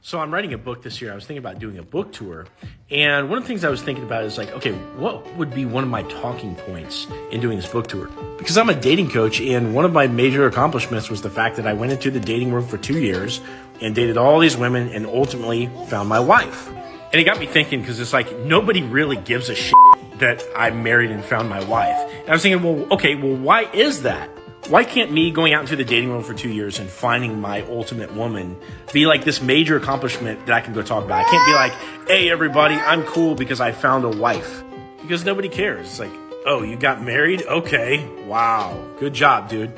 So I'm writing a book this year. I was thinking about doing a book tour. And one of the things I was thinking about is like, okay, what would be one of my talking points in doing this book tour? Because I'm a dating coach, and one of my major accomplishments was the fact that I went into the dating world for 2 years and dated all these women and ultimately found my wife. And it got me thinking, because it's like nobody really gives a shit that I married and found my wife. And I was thinking, well, why is that? Why can't me going out into the dating world for 2 years and finding my ultimate woman be like this major accomplishment that I can go talk about? I can't be like, hey, everybody, I'm cool because I found a wife. Because nobody cares. It's like, oh, you got married? Okay. Wow. Good job, dude.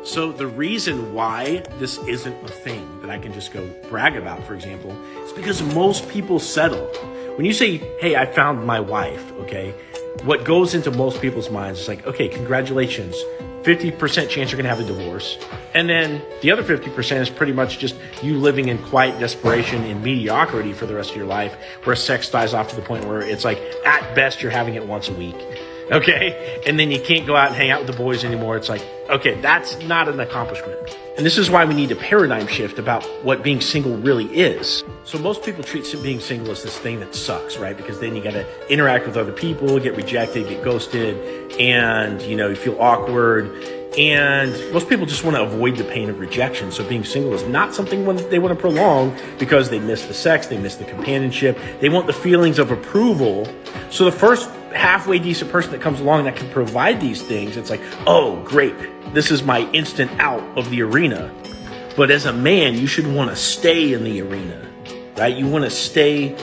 So the reason why this isn't a thing that I can just go brag about, for example, is because most people settle. When you say, hey, I found my wife, okay, what goes into most people's minds is like, okay, congratulations. 50% chance you're going to have a divorce. And then the other 50% is pretty much just you living in quiet desperation and mediocrity for the rest of your life, where sex dies off to the point where it's like, at best, you're having it once a week. Okay? And then you can't go out and hang out with the boys anymore. It's like, okay, that's not an accomplishment. And this is why we need a paradigm shift about what being single really is. So most people treat being single as this thing that sucks, right? Because then you got to interact with other people, get rejected, get ghosted, and, you feel awkward. And most people just want to avoid the pain of rejection. So being single is not something they want to prolong because they miss the sex, they miss the companionship, they want the feelings of approval. So the first halfway decent person that comes along that can provide these things, it's like, oh, great, this is my instant out of the arena. But as a man, you should want to stay in the arena, right? You want to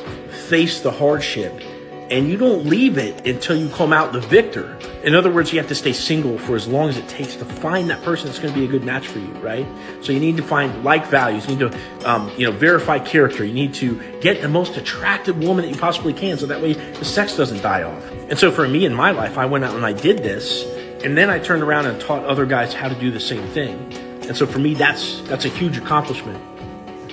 face the hardship, and you don't leave it until you come out the victor. In other words, you have to stay single for as long as it takes to find that person that's going to be a good match for you, right? So you need to find like values. You need to, verify character. You need to get the most attractive woman that you possibly can, so that way the sex doesn't die off. And so for me in my life, I went out and I did this, and then I turned around and taught other guys how to do the same thing. And so for me, that's a huge accomplishment.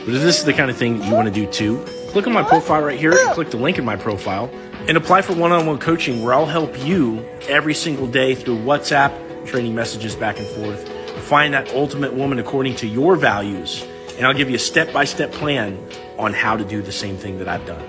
But if this is the kind of thing you want to do too, click on my profile right here and click the link in my profile and apply for one-on-one coaching, where I'll help you every single day through WhatsApp, trading messages back and forth, find that ultimate woman according to your values. And I'll give you a step-by-step plan on how to do the same thing that I've done.